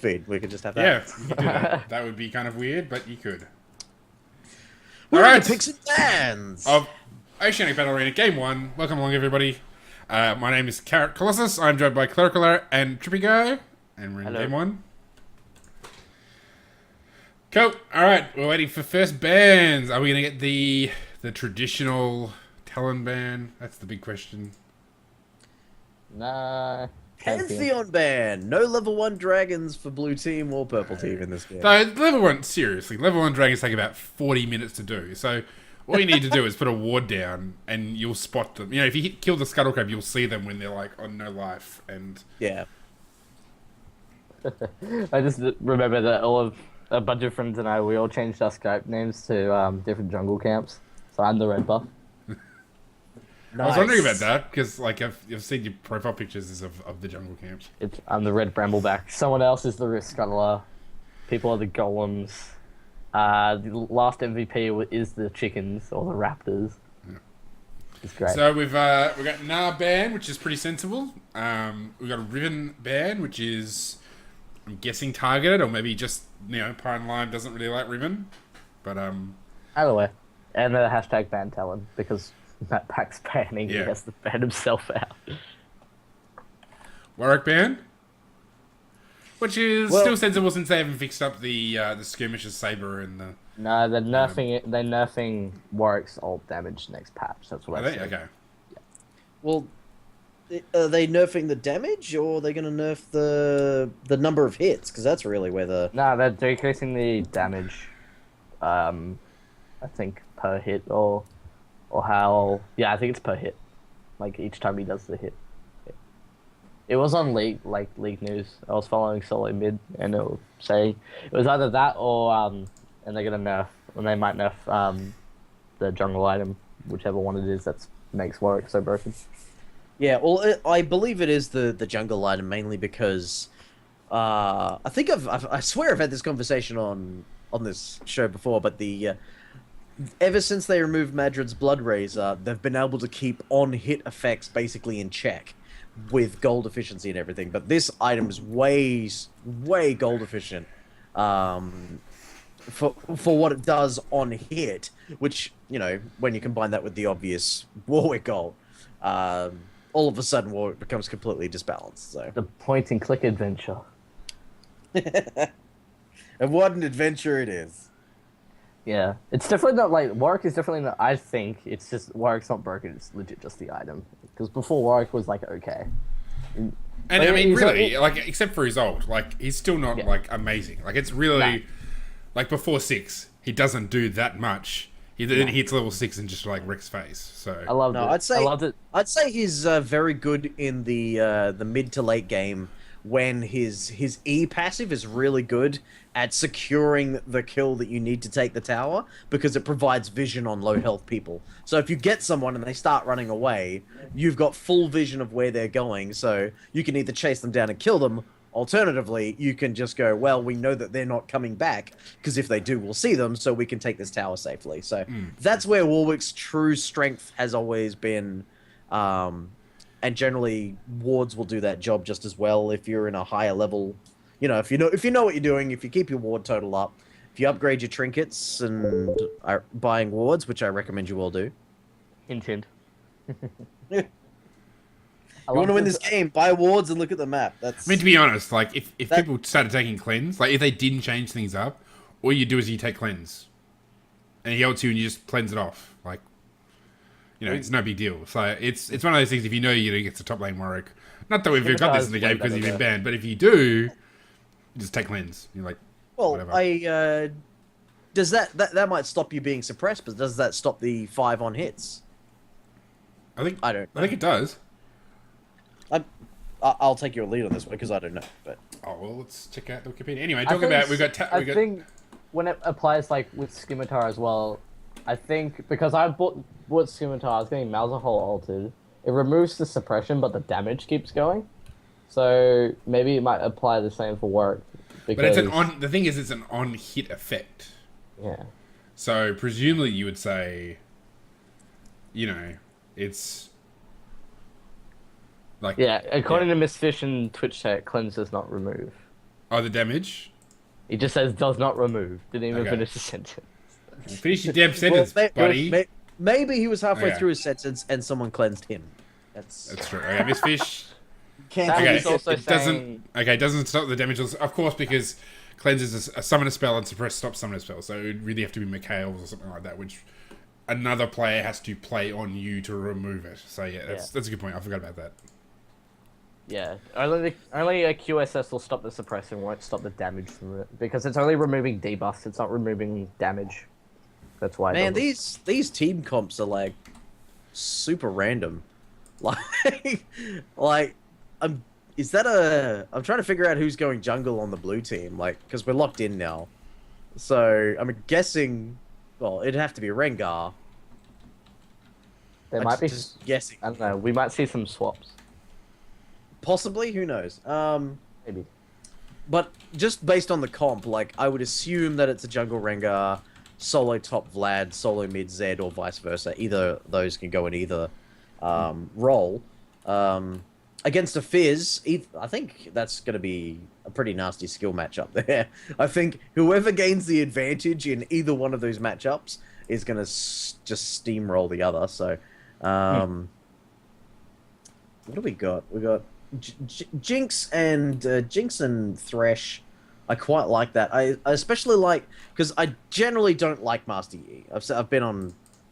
feed. We could just have that. Yeah, you could do that. That would be kind of weird, but you could. We're All in right. the picks and pans. Of Oceanic Battle Arena Game 1. Welcome along, everybody. My name is Carrot Colossus. I'm joined by Clerical and Trippy Guy. And we're in Game 1. Cool. Alright, we're waiting for first bans. Are we going to get the traditional Talon ban? That's the big question. Nah. Pantheon ban. No level 1 dragons for blue team or purple team in this game. So, level 1, seriously, level 1 dragons take about 40 minutes to do. So, all you need to do is put a ward down and you'll spot them. You know, if you kill the scuttle crab, you'll see them when they're like on no life. And yeah. I just remember that a bunch of friends and I, we all changed our Skype names to different jungle camps. So I'm the red buff. I was wondering about that, because like I've seen your profile pictures of the jungle camps. I'm the red brambleback. Someone else is the risk scuttler. People are the golems. The last MVP is the chickens or the raptors. Yeah. It's great. So we've got Nah ban, which is pretty sensible. We've got a Riven ban, which is, I'm guessing, targeted, or maybe just, you know, Pine Lime doesn't really like Riven. But either way, and the hashtag ban Talon, because Matt Pack's banning, Yeah. he has to ban himself out. Warwick ban, which is still sensible since they haven't fixed up the skirmishes saber and the. No, they're nerfing it. They're nerfing Warwick's ult damage next patch. That's what Are I they? said. Okay. Well, are they nerfing the damage, or are they going to nerf the number of hits? Because that's really where the... No, they're decreasing the damage. I think per hit or how. Yeah, I think it's per hit. Like each time he does the hit. It was on league news. I was following solo mid, and it would say it was either that or and they're gonna nerf, and they might nerf the jungle item, whichever one it is that makes Warwick so broken. Yeah, well, I believe it is the jungle item, mainly because I think I swear I've had this conversation on this show before, but the ever since they removed Madrid's Blood Razor, they've been able to keep on-hit effects basically in check with gold efficiency and everything. But this item is way gold efficient for what it does on hit, which, you know, when you combine that with the obvious Warwick goal, all of a sudden Warwick becomes completely disbalanced. So The point and click adventure. and what an adventure it is. Yeah, it's definitely not like Warwick is definitely not. I think it's just Warwick's not broken. It's legit just the item, because before Warwick was like okay. And I mean, really, like, except for his ult, like, he's still not like amazing. Like, it's really like before 6, he doesn't do that much. He then hits level 6 and just like wrecks face. So I loved it. I loved it. I'd say he's very good in the mid to late game when his E passive is really good at securing the kill that you need to take the tower, because it provides vision on low health people. So if you get someone and they start running away, you've got full vision of where they're going, so you can either chase them down and kill them. Alternatively, you can just go, well, we know that they're not coming back, because if they do, we'll see them, so we can take this tower safely. So that's where Warwick's true strength has always been. And generally, wards will do that job just as well if you're in a higher level. You know, if you know what you're doing, if you keep your ward total up, if you upgrade your trinkets and are buying wards, which I recommend you all do. Hint, hint. You want to win this game, buy wards and look at the map. That's. I mean, to be honest, like, if people started taking cleanse, like, if they didn't change things up, all you do is you take cleanse, and he ults you and you just cleanse it off. Like, you know, it's no big deal. So it's one of those things. If you know you're gonna get to top lane Warwick, not that we've got this in the game because you've been banned, but if you do, you just take cleanse. You're like, well, whatever. Does that might stop you being suppressed, but does that stop the 5 on hits? I think don't know. I think it does. I'll take your lead on this one because I don't know. But Oh well, let's check out the Wikipedia. Anyway, talk about I think when it applies like with Scimitar as well, I think because I bought Scimitar, I was getting Malzahol altered. It removes the suppression, but the damage keeps going. So maybe it might apply the same for Warwick. But it's an on. The thing is, it's an on-hit effect. Yeah. So presumably, you would say, you know, it's like Yeah, according to Miss Fish and Twitch chat, cleanse does not remove. Oh, the damage. He just says does not remove. Didn't even Okay. finish the sentence. Finish your damn sentence, buddy. Maybe he was halfway Okay. through his sentence and someone cleansed him. That's That's true. Okay, Miss Fish. can't That Okay, is also it doesn't. saying- Okay, it doesn't stop the damage. Of course, because cleanse is a summon a spell and suppress stops summon a spell. So it would really have to be Mikhail's or something like that, which another player has to play on you to remove it. So yeah, that's a good point. I forgot about that. Yeah, only a QSS will stop the suppressor and won't stop the damage from it because it's only removing debuffs. It's not removing damage. That's why. it Man, doesn't- these team comps are like super random. Like I'm trying to figure out who's going jungle on the blue team, like because we're locked in now. So I'm guessing, well, it'd have to be Rengar. there might be. Just guessing, I don't know. We might see some swaps. possibly. Who knows? Maybe. But just based on the comp, like I would assume that it's a jungle Rengar, solo top Vlad, solo mid Zed, or vice versa. Either of those can go in either role. Against a Fizz, I think that's going to be a pretty nasty skill matchup there. I think whoever gains the advantage in either one of those matchups is going to just steamroll the other. So, what do we got? We got Jinx and Thresh. I quite like that. I especially like because I generally don't like Master Yi.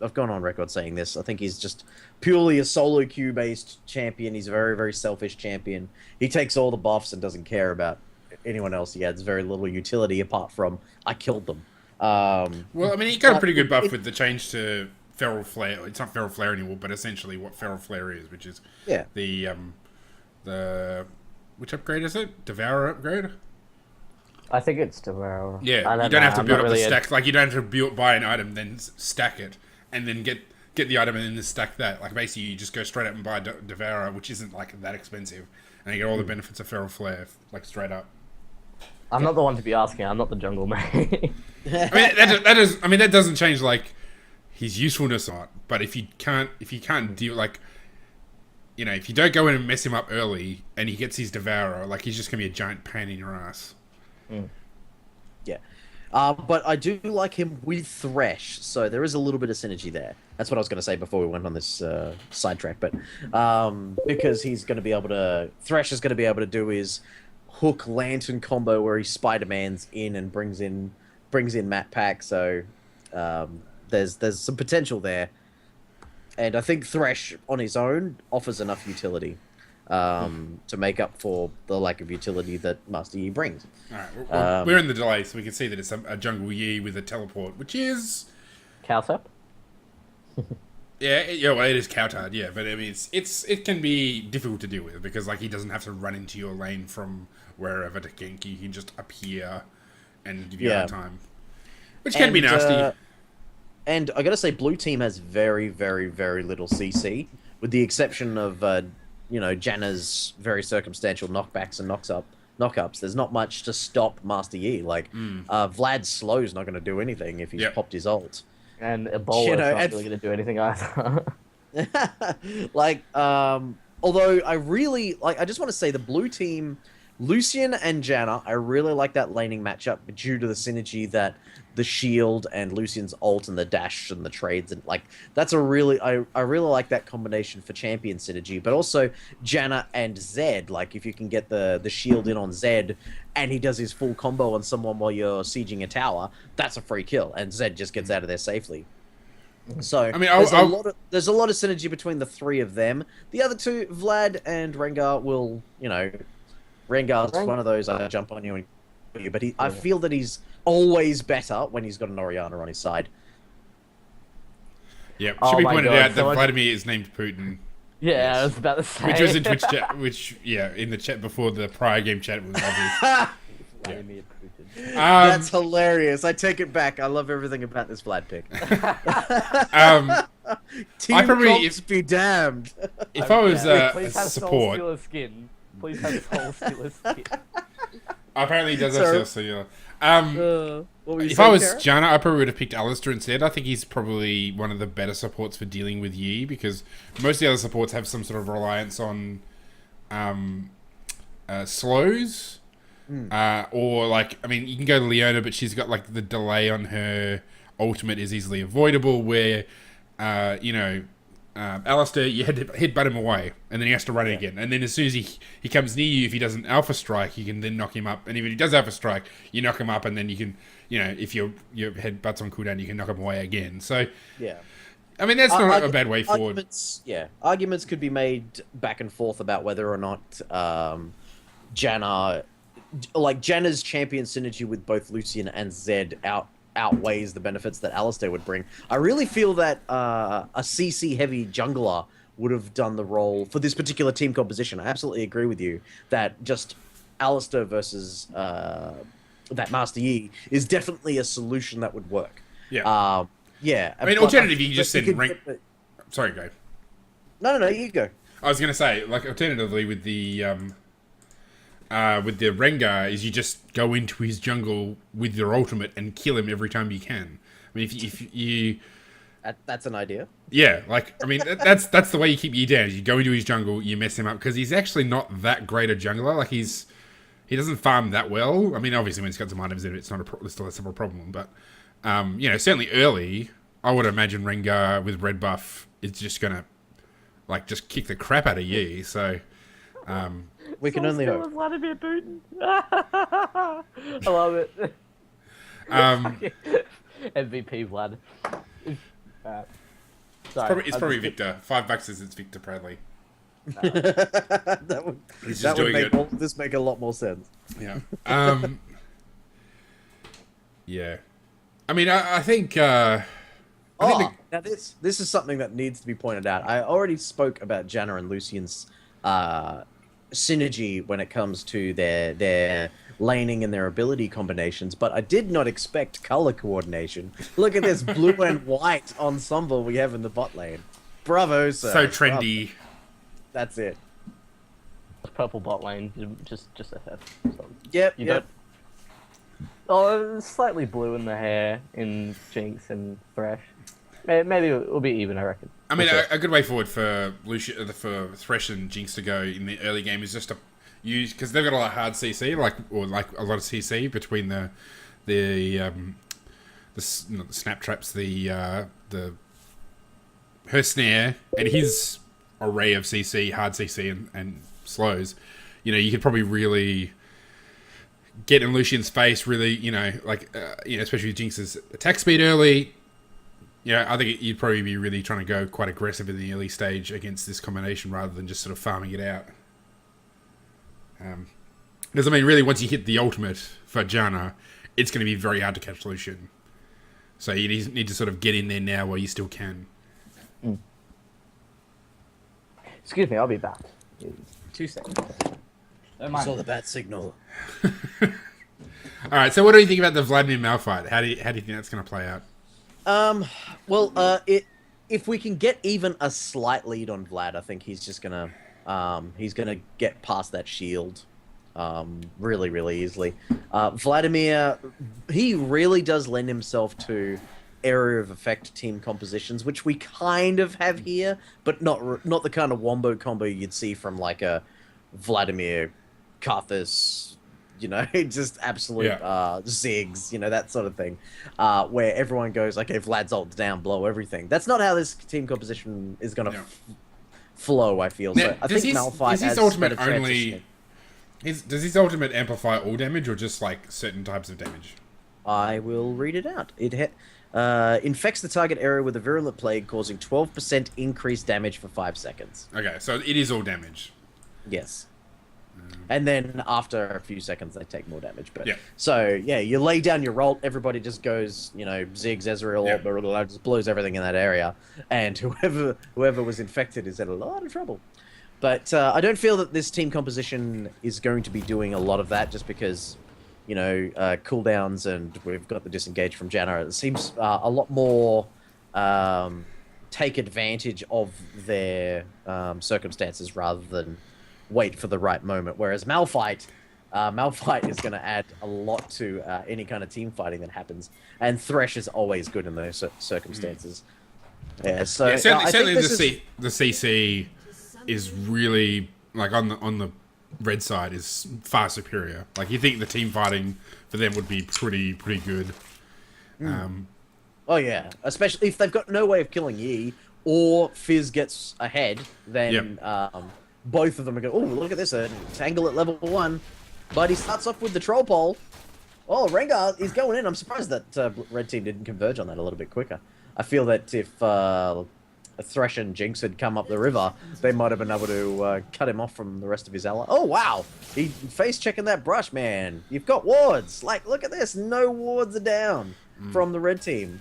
I've gone on record saying this. I think he's just purely a solo queue based champion. He's a very, very selfish champion. He takes all the buffs and doesn't care about anyone else. He adds very little utility apart from I killed them. Well, I mean, he got a pretty good buff with the change to Feral Flare. It's not Feral Flare anymore, but essentially what Feral Flare is, which is the which upgrade is it? Devourer upgrade. I think it's Devour. Yeah, you don't have to build up the stack. Like you don't have to buy an item, then stack it, and then get the item and then stack that. Like basically, you just go straight up and buy Devourer, which isn't like that expensive, and you get all the benefits of Feral Flare, like straight up. I'm not the one to be asking. I'm not the jungle man. I mean that doesn't change like his usefulness or not. But if you can't deal like, you know, if you don't go in and mess him up early, and he gets his Devourer, like he's just gonna be a giant pain in your ass. Yeah. But I do like him with Thresh, so there is a little bit of synergy there. That's what I was going to say before we went on this sidetrack. But because he's going to be able to... Thresh is going to be able to do his hook lantern combo where he Spider-Man's in and brings in Matt Pack, so there's some potential there. And I think Thresh on his own offers enough utility to make up for the lack of utility that Master Yi brings. Alright, we're in the delay, so we can see that it's a jungle Yi with a teleport, which is... Cowsap? Yeah, well, it is Cowtard, yeah, but I mean, it can be difficult to deal with, because, like, he doesn't have to run into your lane from wherever to gank you, he can just appear and give you time. Which can be nasty. And I gotta say, blue team has very, very, very little CC, with the exception of, Janna's very circumstantial knockbacks and knockups. There's not much to stop Master Yi. Like, Vlad's slow's not going to do anything if he's popped his ult. And Ebola is not really going to do anything either. Although I just want to say the blue team, Lucian and Janna, I really like that laning matchup due to the synergy that the shield and Lucian's ult and the dash and the trades and that's I really like that combination for champion synergy. But also Janna and Zed, like if you can get the shield in on Zed and he does his full combo on someone while you're sieging a tower, that's a free kill and Zed just gets out of there safely. So I mean, there's a lot of synergy between the three of them. The other two, Vlad and Rengar, will Rengar's one of those I jump on you and kill you, but I feel that he's always better when he's got an Orianna on his side. Yeah, should be pointed out that Vladimir is named Putin. Yeah, I was about to say. Which was in Twitch chat, in the chat before the prior game chat was obvious. Vladimir Putin. That's hilarious. I take it back. I love everything about this Vlad pick. Team comps be damned. If I was please have support... Soul Stealer skin. Please have Soul Stealer skin. Apparently he does have Soul Stealer. If I was Janna, I probably would have picked Alistair instead. I think he's probably one of the better supports for dealing with Yi, because most of the other supports have some sort of reliance on slows. Or like, I mean, you can go to Leona, but she's got like the delay on her ultimate is easily avoidable. Where, Alistair, you had to headbutt him away, and then he has to run it again. And then as soon as he comes near you, if he does an Alpha Strike, you can then knock him up. And if he does Alpha Strike, you knock him up, and then you can, if your headbutt's on cooldown, you can knock him away again. So Yeah. I mean, that's not a bad way forward. Arguments could be made back and forth about whether or not Janna's champion synergy with both Lucian and Zed outweighs the benefits that Alistair would bring. I really feel that a CC heavy jungler would have done the role for this particular team composition. I absolutely agree with you that just Alistair versus that Master Yi is definitely a solution that would work. Yeah. Yeah. I mean, alternatively, you can just send rank. Sorry, go. No, you go. I was going to say, like, alternatively with the Rengar, is you just go into his jungle with your ultimate and kill him every time you can. I mean, if you that's an idea. Yeah, like, I mean, that's the way you keep Yi down. You go into his jungle, you mess him up, because he's actually not that great a jungler. Like, he doesn't farm that well. I mean, obviously, when he's got some items in it, it's still a simple problem. But, certainly early, I would imagine Rengar with red buff is just going to, like, just kick the crap out of Yi. So, we can only hope. Vladimir Putin. I love it. MVP Vlad. Sorry, it's probably Victor. $5 is it's Victor Bradley. That would make this make a lot more sense. Yeah. Yeah. I mean, I think. Now this is something that needs to be pointed out. I already spoke about Janna and Lucian's synergy when it comes to their laning and their ability combinations, but I did not expect color coordination. Look at this blue and white ensemble we have in the bot lane. Bravo, sir. So trendy. Bravo. That's it. Purple bot lane, just FF. So Yep. Oh, slightly blue in the hair in Jinx and Thresh. Maybe it'll be even, I reckon. I mean, a good way forward for for Thresh and Jinx to go in the early game is just to use, because they've got a lot of hard CC, like a lot of CC between the snap traps, her snare and his array of CC, hard CC and slows. You could probably really get in Lucian's face, really, especially with Jinx's attack speed early. I think you'd probably be really trying to go quite aggressive in the early stage against this combination rather than just sort of farming it out. Because, I mean, really, once you hit the ultimate for Janna, it's going to be very hard to catch Lucian. So you need to sort of get in there now while you still can. Excuse me, I'll be back. 2 seconds. I saw the bat signal. All right, so what do you think about the Vladimir Malphite? How do you think that's going to play out? If we can get even a slight lead on Vlad, I think he's just gonna get past that shield really, really easily. Vladimir, he really does lend himself to area of effect team compositions, which we kind of have here, but not the kind of wombo combo you'd see from like a Vladimir Karthus, just absolute zigs, that sort of thing, where everyone goes, okay, Vlad's ult down, blow everything. That's not how this team composition is going to flow, I feel. Now, so I think Malphite does his has ultimate better only... Does his ultimate amplify all damage or just like certain types of damage? I will read it out. It infects the target area with a virulent plague, causing 12% increased damage for 5 seconds. Okay, so it is all damage. Yes. And then after a few seconds, they take more damage. But yeah. So you lay down your ult, everybody just goes, zigs, Ezreal, just blows everything in that area, and whoever was infected is in a lot of trouble. But I don't feel that this team composition is going to be doing a lot of that, just because, cooldowns, and we've got the disengage from Janna. It seems a lot more take advantage of their circumstances rather than wait for the right moment. Whereas Malphite is going to add a lot to any kind of team fighting that happens, and Thresh is always good in those circumstances. Yeah, so certainly the CC is really, like, on the red side is far superior. Like, you think the team fighting for them would be pretty good. Oh yeah, especially if they've got no way of killing Yi, or Fizz gets ahead, then both of them are going, oh, look at this, a tangle at level 1. But he starts off with the troll pole. Oh, Rengar, he's going in. I'm surprised that red team didn't converge on that a little bit quicker. I feel that if Thresh and Jinx had come up the river, they might have been able to cut him off from the rest of his ally. Oh, wow. He face checking that brush, man. You've got wards. Like, look at this. No wards are down from the red team.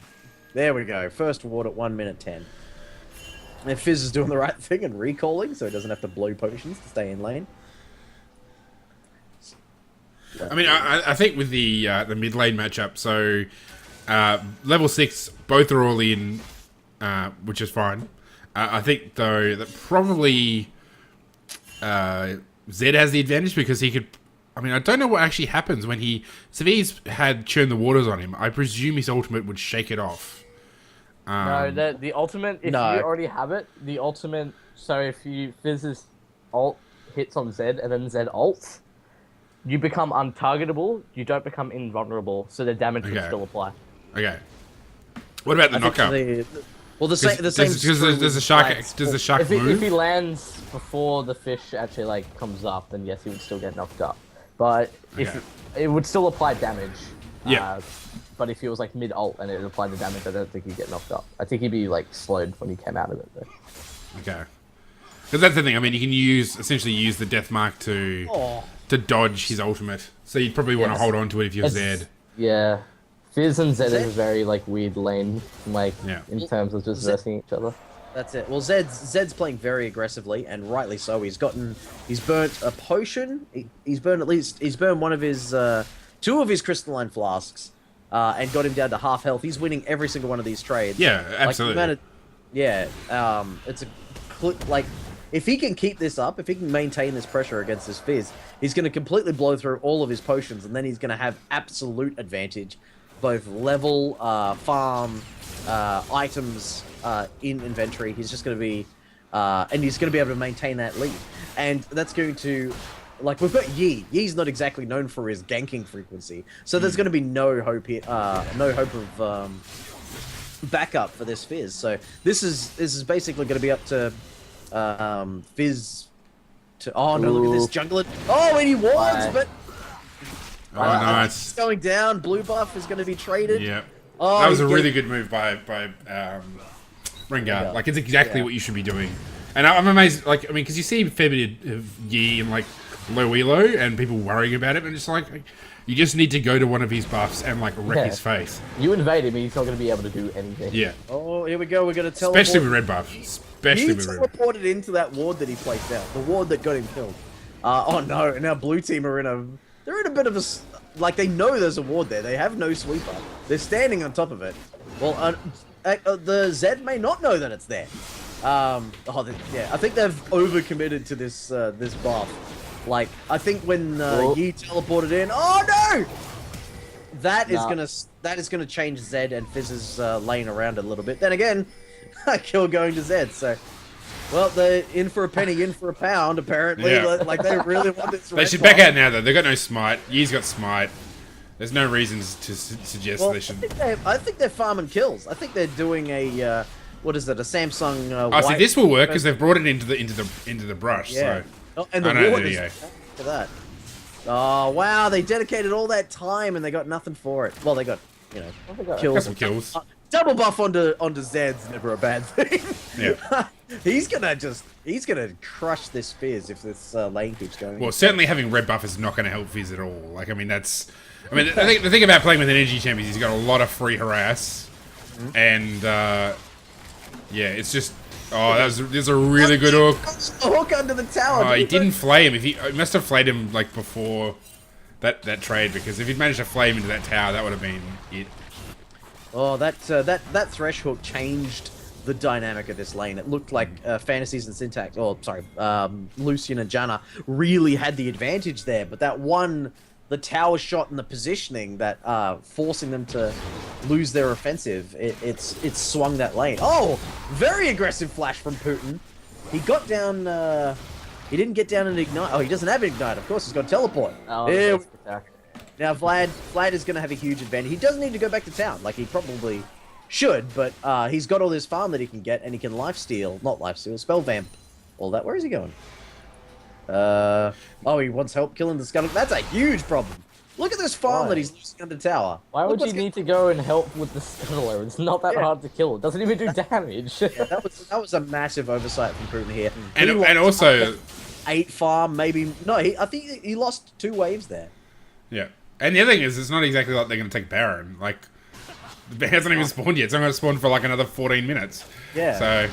There we go. First ward at 1 minute 10. And Fizz is doing the right thing and recalling, so he doesn't have to blow potions to stay in lane. I mean, I think with the mid lane matchup, so level 6, both are all in, which is fine. I think though that probably Zed has the advantage because he could. I mean, I don't know what actually happens when he. So if he's had Churn the Waters on him, I presume his ultimate would shake it off. No, the ultimate, if you already have it, the ultimate, so if you Fizz's ult hits on Zed and then Zed ults, you become untargetable, you don't become invulnerable, so the damage will still apply. Okay. What about the knockup? Well, the same. Does the shark move? If he lands before the fish actually like comes up, then yes, he would still get knocked up. But if it would still apply damage. Yeah. But if he was like mid ult and it applied the damage, I don't think he'd get knocked up. I think he'd be like slowed when he came out of it though. Okay. Because that's the thing. I mean, you can essentially use the death mark to dodge his ultimate. So you'd probably want to hold on to it if you're Zed. Yeah. Fizz and Zed is a very like weird lane, like in terms of just versing each other. That's it. Well, Zed's playing very aggressively, and rightly so. He's burnt a potion. He's burned one of his, 2 of his crystalline flasks, and got him down to half health. He's winning every single one of these trades. Yeah, absolutely. It's like if he can keep this up, if he can maintain this pressure against this Fizz, he's going to completely blow through all of his potions, and then he's going to have absolute advantage, both level, farm, items in inventory. He's just going to be, and he's going to be able to maintain that lead, and that's going to. Like, we've got Yi. Yi's not exactly known for his ganking frequency, so there's going to be no hope here, no hope of backup for this Fizz. So this is basically going to be up to Fizz to. Oh no! Look at this jungler. Oh, and he wards, but nice. Going down. Blue buff is going to be traded. Yeah. Oh, that was a really good move by Rengar. Like, it's exactly what you should be doing. And I'm amazed. Like, I mean, because you see a fair bit of Yi and like low elo and people worrying about it, and it's like you just need to go to one of his buffs and like wreck his face. You invade him, he's not going to be able to do anything. Yeah. Oh, here we go. We're going to teleport. Especially with red buff. Especially with red buff. He teleported into that ward that he placed out. The ward that got him killed. Oh no! Now blue team are in a. They're in a bit of a. Like, they know there's a ward there. They have no sweeper. They're standing on top of it. Well, the Zed may not know that it's there. I think they've overcommitted to this this buff. Like, I think when Yi teleported in, oh no! That is gonna change Zed and Fizz's lane around a little bit. Then again, kill going to Zed. So, well, they're in for a penny, in for a pound. Apparently, like they really want this. They should back out now, though. They've got no smite. Yi's got smite. There's no reasons to suggest they should. I think they're farming kills. I think they're doing a what is it? A Samsung. See, this will work because they've brought it into the brush. Yeah. So. And the ward is for that. Oh wow! They dedicated all that time and they got nothing for it. Well, they got kills. Got some kills. Double buff onto Zed's never a bad thing. Yeah. he's gonna crush this Fizz if this lane keeps going. Well, certainly having red buff is not going to help Fizz at all. Like, I mean, the thing about playing with an energy champion is he's got a lot of free harass, and it's just. Oh, there's a really good hook. A hook under the tower. Oh, he didn't flay him. He must have flayed him like before that trade, because if he'd managed to flay him into that tower, that would have been it. Oh, that Thresh hook changed the dynamic of this lane. It looked like Fantasies and Syntax, Lucian and Janna really had the advantage there, but that one, the tower shot and the positioning that forcing them to lose their offensive, it's swung that lane. Oh, very aggressive flash from Putin. He got down He didn't get down and ignite. Oh, he doesn't have ignite. Of course, he's got teleport. Oh, Here basic attack. Now Vlad is going to have a huge advantage. He doesn't need to go back to town, like he probably should, but he's got all this farm that he can get, and he can spell vamp, all that. Where is he going? Oh, he wants help killing the scuttle. That's a huge problem. Look at this farm that he's losing under tower. Why would you need to go and help with the scuttler? It's not that hard to kill. It doesn't even do damage. Yeah, that was a massive oversight from Putin here. And also 8 farm, maybe no. I think he lost 2 waves there. Yeah. And the other thing is, it's not exactly like they're going to take Baron. Like, the Baron hasn't even spawned yet. It's not going to spawn for like another 14 minutes. Yeah. So,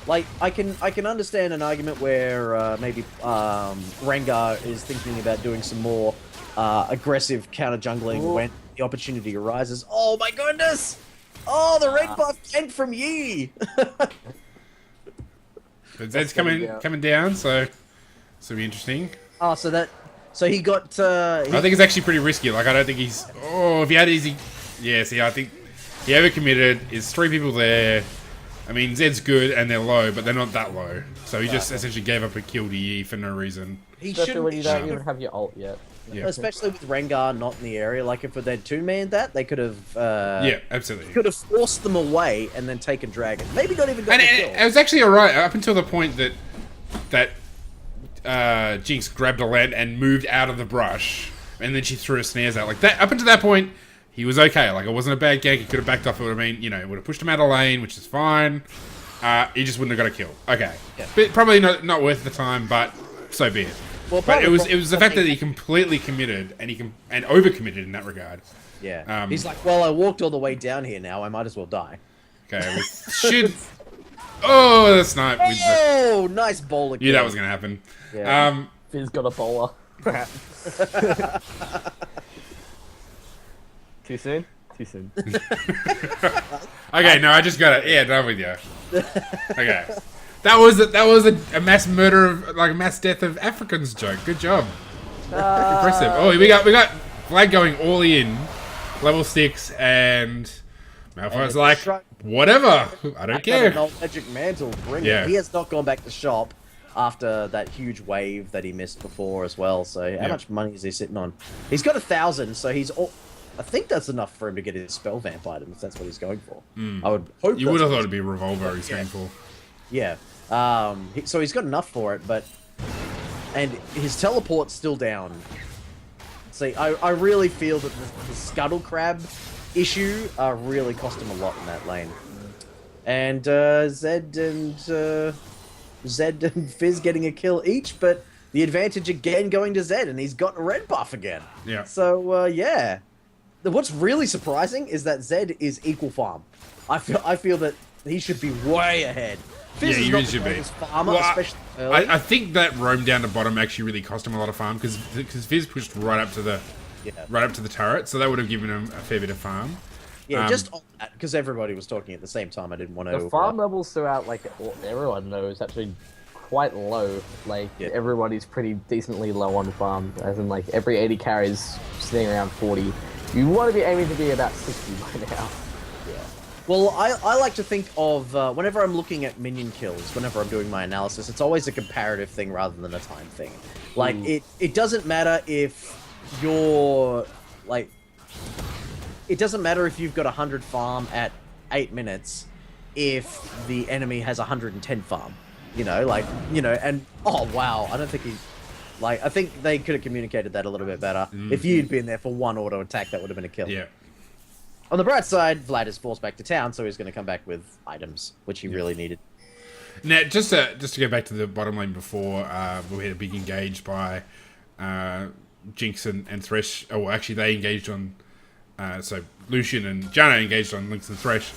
like, I can understand an argument where maybe Rengar is thinking about doing some more aggressive counter jungling when the opportunity arises. Oh my goodness! Oh, the red buff came from Yi. but Zed's coming down, so this will be interesting. Oh, so he got. I think it's actually pretty risky. Like, I don't think he's. Oh, if he had easy. Yeah, see, I think he overcommitted. There's 3 people there. I mean, Zed's good and they're low, but they're not that low. So he just essentially gave up a kill to Yi for no reason. Especially when you don't even have your ult yet. Yeah. Especially with Rengar not in the area. Like, if they'd 2-manned that, they could have. Yeah, absolutely. Could have forced them away and then taken Dragon. Maybe not even got the kill. It was actually alright up until the point that Jinx grabbed a land and moved out of the brush, and then she threw her snares out. Like that, up until that point, he was okay. Like, it wasn't a bad gank. He could have backed off. It would have been, it would have pushed him out of lane, which is fine. He just wouldn't have got a kill. Okay, Yeah. but probably not worth the time. But so be it. Well, But it was the fact that he completely committed and and overcommitted in that regard. Yeah. He's like, well, I walked all the way down here now. I might as well die. Okay, we should. Oh, that's not. Oh, nice bowler kill. Yeah, that was gonna happen. Yeah. Fizz got a bowler. Too soon? Too soon. Okay, no, I just got it. Yeah, done with you. Okay, that was a mass murder of like a mass death of Africans joke. Good job. Impressive. Oh, we got Vlad going all in, level 6, and Malphite's like, whatever, I don't care. An old magic mantle, bring it. He has not gone back to shop after that huge wave that he missed before as well. So how much money is he sitting on? He's got 1,000, so he's all. I think that's enough for him to get his spell vamp item if that's what he's going for. I would hope. You would have thought it'd be a revolver he's going for. Yeah. So he's got enough for it, and his teleport's still down. See, I really feel that the scuttle crab issue really cost him a lot in that lane. And Zed and Fizz getting a kill each, but the advantage again going to Zed, and he's got a red buff again. Yeah. So yeah. What's really surprising is that Zed is equal farm. I feel that he should be way ahead. Fizz Yeah, is he not really the should be. greatest farmer, Well, especially early. I think that roam down to bottom actually really cost him a lot of farm because Fizz pushed right up to the turret, so that would have given him a fair bit of farm. Yeah, just on that, because everybody was talking at the same time. I didn't want to. The farm levels throughout, like, everyone knows, actually quite low. Like, everybody's pretty decently low on farm. As in, like, every 80 carries sitting around 40. You want to be aiming to be about 60 by now. Yeah. Well, I like to think of, whenever I'm looking at minion kills, whenever I'm doing my analysis, it's always a comparative thing rather than a time thing. Like, it doesn't matter if you're, like... It doesn't matter if you've got 100 farm at 8 minutes if the enemy has 110 farm. And... Oh, wow, I don't think he... Like, I think they could have communicated that a little bit better. If you'd been there for one auto attack, that would have been a kill. Yeah. On the bright side, Vlad is forced back to town, so he's going to come back with items, which he really needed. Now, just to go back to the bottom lane before, we had a big engage by Jinx and Thresh. Oh, well, actually, they engaged on... so Lucian and Janna engaged on Jinx and Thresh.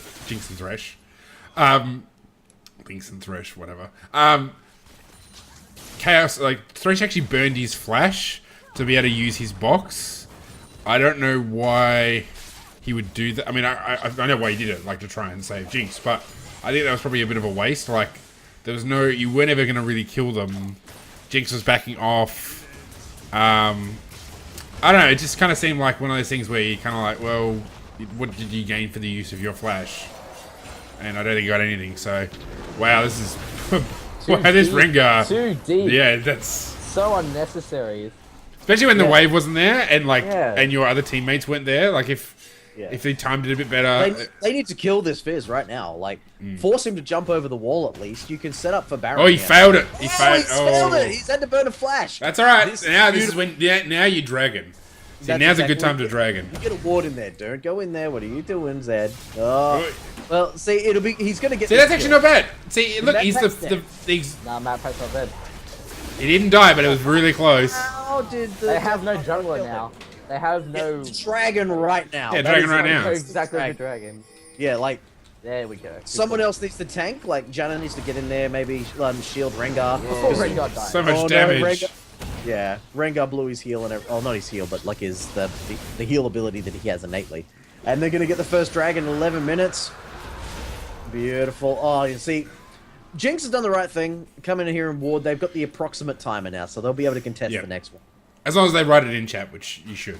Links and Thresh, whatever. Chaos, like, Thresh actually burned his flash to be able to use his box. I don't know why he would do that. I mean, I know why he did it, like, to try and save Jinx, but I think that was probably a bit of a waste. Like, there was no... You weren't ever going to really kill them. Jinx was backing off. I don't know, it just kind of seemed like one of those things where you kind of like, well, what did you gain for the use of your flash? And I don't think you got anything, so... Wow, this is... too Wow, this deep. Rengar. Too deep. Yeah, that's So unnecessary. especially when the Yeah. wave wasn't there and Yeah. and your other teammates weren't there. Like if they timed it a bit better. They need to kill this Fizz right now. Like, force him to jump over the wall at least. You can set up for Baron. Oh, he here. failed it. He He's failed. failed it. He's had to burn a flash. That's all right. This Now is this is when now you dragon. See, That's now's a good exactly- time to dragon. You get a ward in there, dude. Go in there. What are you doing, Zed? Oh, well, see, he's gonna get. See, that's actually not bad. See, look, Matt he's Pack's Nah, Matt Pack's not dead. he didn't die, but it was really close. How did They have no jungler now. They have no. Dragon right now. Yeah, That dragon is right like- now. No, exactly the dragon. Yeah, like There we go. someone else needs to tank. Like Janna needs to get in there. Maybe shield Rengar. Before Rengar died. So much Oh, no, damage. Rengar- Yeah, Rengar blew his heal and not his heal, but like the heal ability that he has innately. And they're gonna get the first dragon in 11 minutes. Beautiful. Oh, you see, Jinx has done the right thing. Come in here and ward. They've got the approximate timer now, so they'll be able to contest Yep. the next one. As long as they write it in chat, which you should.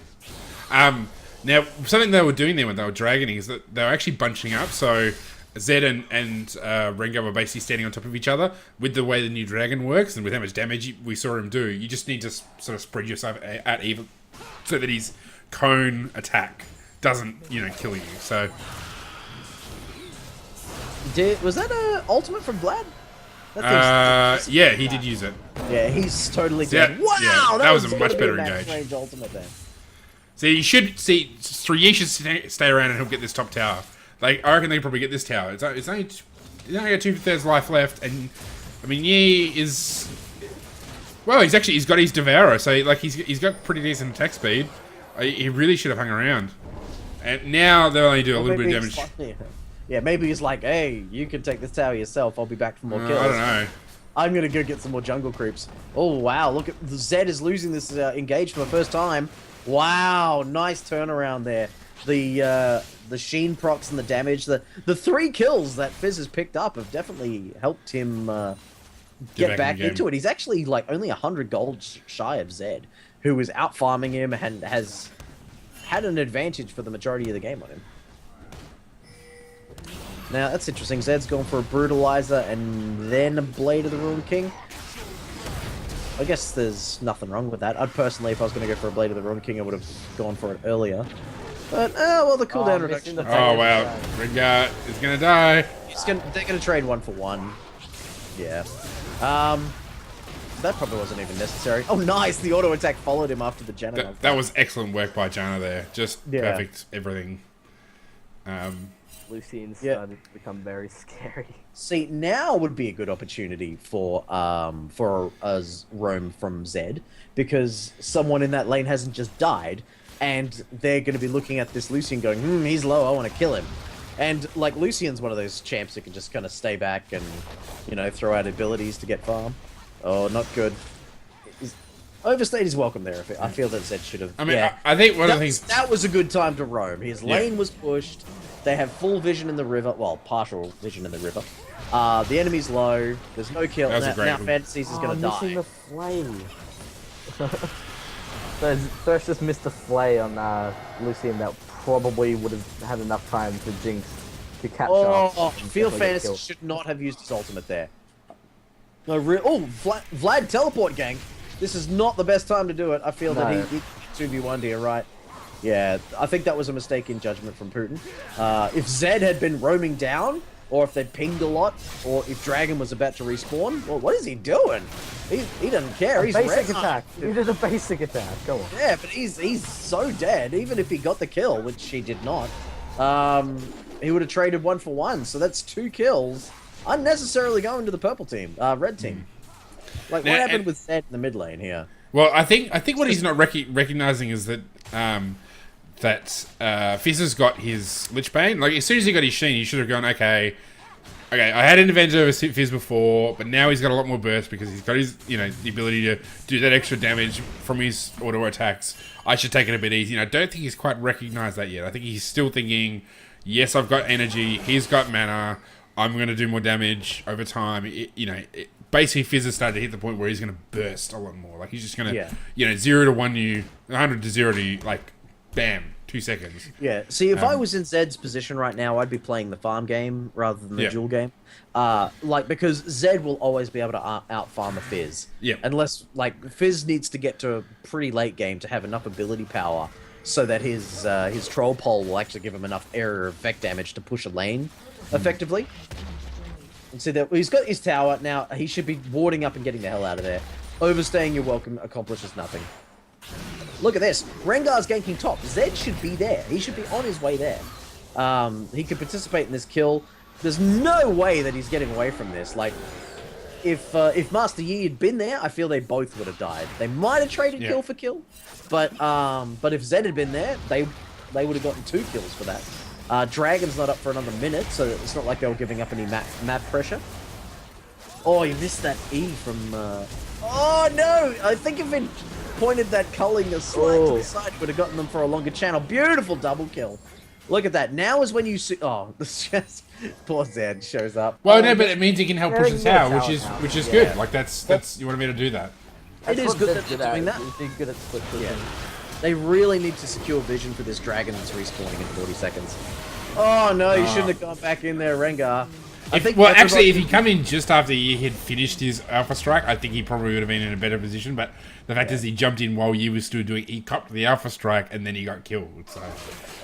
Now, something they were doing there when they were dragoning is that they were actually bunching up. So Zed and Rengar were basically standing on top of each other. With the way the new dragon works and with how much damage we saw him do, you just need to sort of spread yourself at even so that his cone attack doesn't, kill you. So Was that a ultimate from Vlad? That thing's- yeah, he did use it. yeah, he's totally Yeah, dead. Wow, yeah, that was a gotta much be better max engage. range ultimate then. So you should see 3 should stay around and he'll get this top tower. Like I reckon they can probably get this tower. It's only got 2/3 life left, and I mean Yi is well. He's got his Devourer, so like he's got pretty decent attack speed. He really should have hung around. And now they'll only do a little bit of damage. Yeah, maybe he's like, hey, you can take this tower yourself. I'll be back for more kills. I don't know. I'm gonna go get some more jungle creeps. Oh wow, look at Zed is losing this engage for the first time. Wow, nice turnaround there. The sheen procs and the damage, the 3 kills that Fizz has picked up have definitely helped him get back into it. He's actually like only 100 gold shy of Zed, who is out farming him and has had an advantage for the majority of the game on him. Now that's interesting. Zed's gone for a brutalizer and then a Blade of the Ruined King. I guess there's nothing wrong with that. I'd personally, if I was going to go for a Blade of the Ruined King, I would have gone for it earlier. But, well, the cooldown reduction. missing the Oh wow, Rengar is gonna die. They're going to trade 1 for 1. Yeah. That probably wasn't even necessary. Oh, nice! The auto attack followed him after the Janna. That was excellent work by Janna there. Just Yeah. perfect everything. Lucian's Yeah. started to become very scary. See, now would be a good opportunity for us roam from Zed, because someone in that lane hasn't just died, and they're going to be looking at this Lucian going, he's low, I want to kill him. And, like, Lucian's one of those champs that can just kind of stay back and, throw out abilities to get farm. Oh, not good. He's overstayed his welcome there. I feel that Zed should have... I mean, yeah. I think one of the things. That was a good time to roam. His lane was pushed. They have full vision in the river. Well, partial vision in the river. The enemy's low. There's no kill. That was a great Now move. Fantasies is going to Missing die. the flay. So Thresh just missed a flay on Lucian that probably would have had enough time for Jinx to catch up. Oh, and Field definitely get Fantasy killed. should not have used his ultimate there. No, Vlad teleport gank. This is not the best time to do it. I feel that he 2v1'd here, right? Yeah, I think that was a mistake in judgment from Putin. If Zed had been roaming down, or if they'd pinged a lot, or if Dragon was about to respawn, well, what is he doing? He doesn't care. He's Basic red. attack. He did a basic attack. Go on. Yeah, but he's so dead. Even if he got the kill, which he did not, he would have traded 1 for 1. So that's 2 kills unnecessarily going to the purple team, red team. Like, Now, what happened and- with Zed in the mid lane here? Well, I think what he's not recognizing is that Fizz has got his Lich Bane. Like as soon as he got his Sheen, he should have gone, okay, I had an advantage over Fizz before, but now he's got a lot more burst because he's got his the ability to do that extra damage from his auto attacks. I should take it a bit easy. And I don't think he's quite recognized that yet. I think he's still thinking, yes, I've got energy. He's got mana. I'm going to do more damage over time. Basically, Fizz has started to hit the point where he's going to burst a lot more. Like he's just going to, 0 to 1 you, 100 to 0 to you, like bam, 2 seconds. Yeah. See, if I was in Zed's position right now, I'd be playing the farm game rather than the duel game. Like, because Zed will always be able to out farm a Fizz. Yep. Unless, like, Fizz needs to get to a pretty late game to have enough ability power so that his troll pole will actually give him enough area effect damage to push a lane effectively. And see that he's got his tower now. He should be warding up and getting the hell out of there. Overstaying your welcome accomplishes nothing. Look at this. Rengar's ganking top. Zed should be there. He should be on his way there. He could participate in this kill. There's no way that he's getting away from this. Like, if Master Yi had been there, I feel they both would have died. They might have traded kill for kill, but if Zed had been there, they would have gotten 2 kills for that. Dragon's not up for another minute, so it's not like they were giving up any map pressure. Oh, you missed that E from... Oh, no! I think if it pointed that culling a slight to the side, it would have gotten them for a longer channel. Beautiful double kill. Look at that. Now is when you see... Oh, this just... Poor Zed shows up. Well, no, but it means he can help push the tower, which is good. Like, that's... You want me to do that. It is good that they're doing that. He's good at split pushing. They really need to secure vision for this dragon that's respawning in 40 seconds. Oh, no, you shouldn't have gone back in there, Rengar. Actually, if he come in just after he had finished his Alpha Strike, I think he probably would have been in a better position. But the fact is, he jumped in while Yi was still doing... He copped the Alpha Strike, and then he got killed. So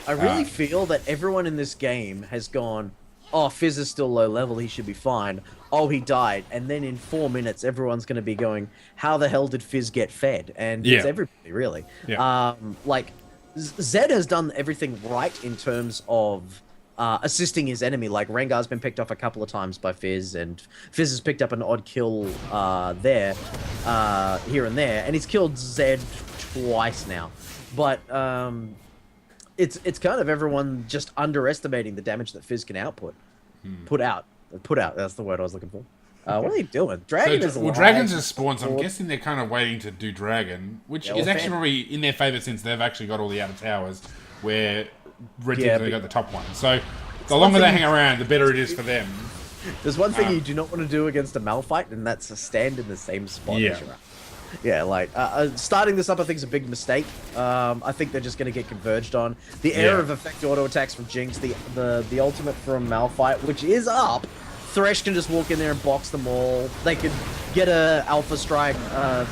I really feel that everyone in this game has gone, oh, Fizz is still low level, he should be fine. Oh, he died. And then in 4 minutes, everyone's going to be going, how the hell did Fizz get fed? And it's everybody, really. Yeah. Like, Zed has done everything right in terms of... assisting his enemy. Like, Rengar's been picked off a couple of times by Fizz, and Fizz has picked up an odd kill here and there, and he's killed Zed twice now. But it's kind of everyone just underestimating the damage that Fizz can output. Put out, that's the word I was looking for. What are they doing? Dragon is alive. Well, Dragon's a spawn, so I'm guessing they're kind of waiting to do Dragon, which is actually probably in their favour since they've actually got all the outer towers, where Red Team's only got the top one. So the longer they hang around, the better it is for them. There's one thing you do not want to do against a Malphite, and that's to stand in the same spot as you're at. Yeah, like, starting this up I think is a big mistake. I think they're just going to get converged on. The air of effect auto attacks from Jinx, the ultimate from Malphite, which is up. Thresh can just walk in there and box them all. They could get a Alpha Strike,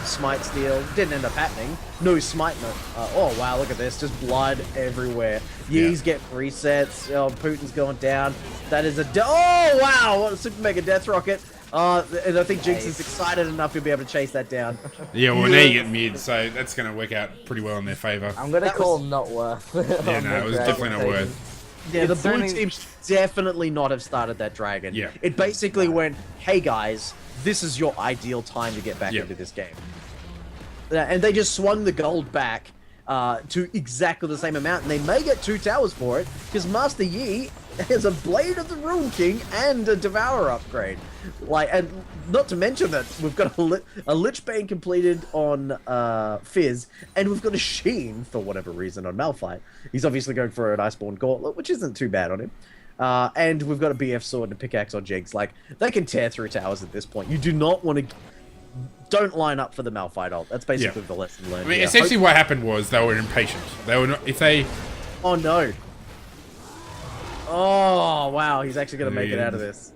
Smite Steal. Didn't end up happening. No Smite. No. Oh, wow, look at this. Just blood everywhere. Yee's getting resets. Oh, Putin's going down. That is a... Oh, wow! What a Super Mega Death Rocket. And I think Jinx is excited enough to be able to chase that down. Yeah, well, now you get mid, so that's going to work out pretty well in their favour. I'm going to call not worth. Yeah, no, it was definitely not worth. Yeah, the blue team should definitely not have started that dragon. Yeah. It basically went, hey guys, this is your ideal time to get back into this game. And they just swung the gold back to exactly the same amount, and they may get 2 towers for it, because Master Yi has a Blade of the Rune King and a Devourer upgrade. Like, and not to mention that we've got a Lich Bane completed on Fizz, and we've got a Sheen, for whatever reason, on Malphite. He's obviously going for an Iceborne Gauntlet, which isn't too bad on him. And we've got a BF Sword and a Pickaxe on Jinx. Like, they can tear through towers at this point. You do not want to... Don't line up for the Malphite ult. That's basically the lesson learned. I mean, essentially what happened was they were impatient. They were not... If they... Oh, no. Oh, wow. He's actually going to make it out of this.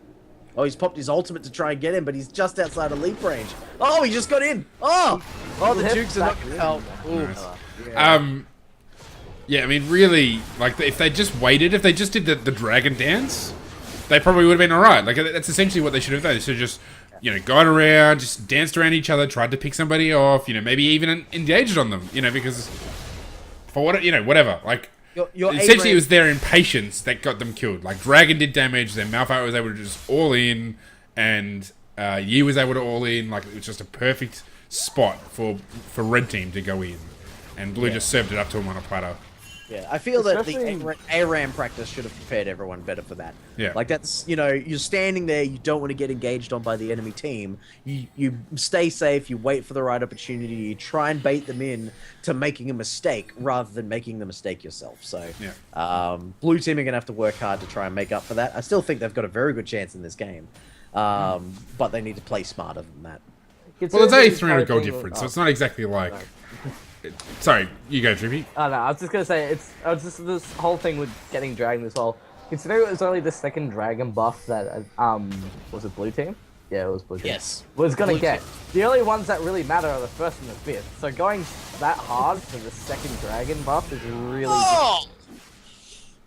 Oh, he's popped his ultimate to try and get him, but he's just outside of leap range. Oh, he just got in. Oh, the Dukes are not going to help. Nice. Yeah, I mean, really, like, if they just waited, if they just did the dragon dance, they probably would have been alright. Like, that's essentially what they should have done. They should have just, you know, gone around, just danced around each other, tried to pick somebody off, you know, maybe even engaged on them, you know, because, for what, you know, whatever. Like, essentially it was their impatience that got them killed. Like, Dragon did damage, then Malphite was able to just all in, and Yi was able to all in. Like, it was just a perfect spot for Red Team to go in. And Blue just served it up to him on a platter. Yeah, I feel that the ARAM practice should have prepared everyone better for that. Yeah. Like, that's, you know, you're standing there, you don't want to get engaged on by the enemy team. You stay safe, you wait for the right opportunity, you try and bait them in to making a mistake rather than making the mistake yourself. So, Blue team are going to have to work hard to try and make up for that. I still think they've got a very good chance in this game. But they need to play smarter than that. Well, it's only 300 gold difference, so it's not exactly like... Sorry, you go, Trippy. Oh no, I was just gonna say this whole thing with getting dragon as well. Considering it was only the second dragon buff that was it blue team? Yeah, it was blue team. Yes. Was gonna Blue get. team. The only ones that really matter are the first and the fifth. So going that hard for the second dragon buff is really. Oh!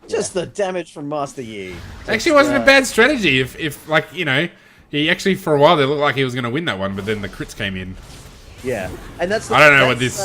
Just the damage from Master Yi. Actually, it wasn't a bad strategy. If like he actually for a while they looked like he was going to win that one, but then the crits came in. Yeah, and that's. I don't know what this.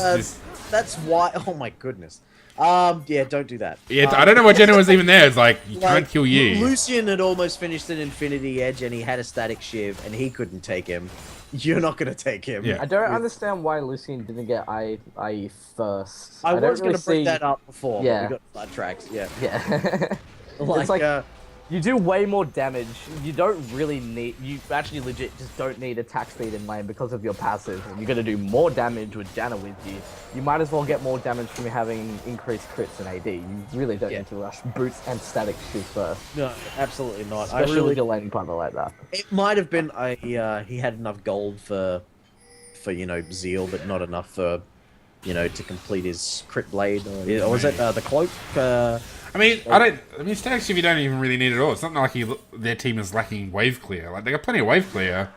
That's why. Oh my goodness. Yeah, don't do that. Yeah, I don't know what Jenna was even there. It's like you can't kill you. Lucian had almost finished an Infinity Edge, and he had a static shiv, and he couldn't take him. You're not gonna take him. Yeah. I don't understand why Lucian didn't get IE first. I don't was gonna really bring see- that up before. Yeah. But we got sidetracked. Yeah. Yeah. Like, it's like you do way more damage. You don't really need. You actually legit just don't need attack speed in lane because of your passive. And you're gonna do more damage with Janna with you. You might as well get more damage from having increased crits and AD. You really don't need to rush boots and static shoot first, no, absolutely not. especially with your lane partner like that. It might have been he had enough gold for zeal, but not enough for to complete his crit blade. Or was it the cloak? I mean, static shiv you don't even really need it all. It's not like their team is lacking wave clear. Like they got plenty of wave clear.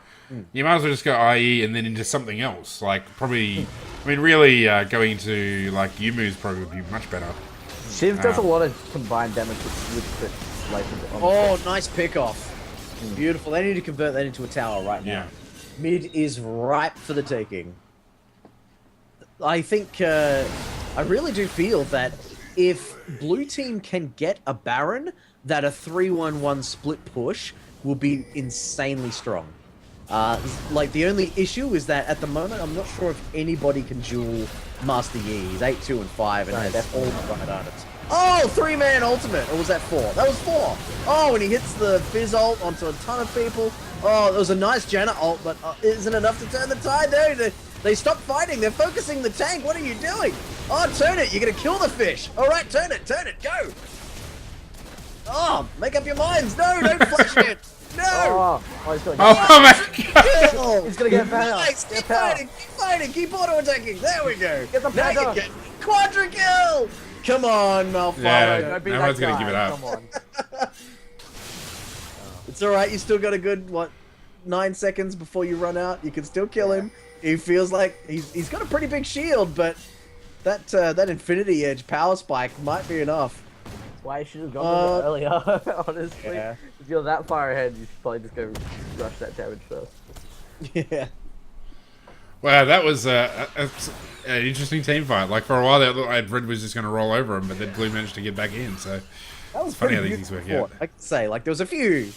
You might as well just go IE and then into something else. Like probably, really going into like Yumu's probably would be much better. Shiv does a lot of combined damage with crits. Like, Oh, nice pick off. Beautiful. They need to convert that into a tower right now. Yeah. Mid is ripe for the taking. I think I really do feel that if blue team can get a Baron, that a 3-1-1 split push will be insanely strong. Like the only issue is that at the moment I'm not sure if anybody can duel Master Yi. He's 8, 2, and 5 and has all the right items. Oh, 3-man ultimate. Or was that 4? That was 4. Oh, and he hits the Fizz ult onto a ton of people. Oh, it was a nice Janna ult, but isn't enough to turn the tide there. They stopped fighting. They're focusing the tank. What are you doing? Oh, turn it. You're going to kill the fish. All right, turn it. Go. Oh, make up your minds. No, don't flash it. No. he's gonna get Oh my god! Kill. He's gonna get power. Nice. Get Keep power. fighting. Keep auto-attacking. There we go. Get the Now you power. get quadra kill. Come on, Malphite. Yeah. Don't be No that one's gonna guy. give it up. Come on. It's all right. You still got a good 9 seconds before you run out. You can still kill him. He feels like he's got a pretty big shield, but that Infinity Edge power spike might be enough. That's why you should have gone with it earlier. Honestly, Yeah. if you're that far ahead, you should probably just go rush that damage first. Yeah. Wow, that was an interesting team fight. Like for a while, there, like Red was just going to roll over him, but then Blue managed to get back in. So That was funny how pretty these things work beautiful. out. I could say, like, there was a few,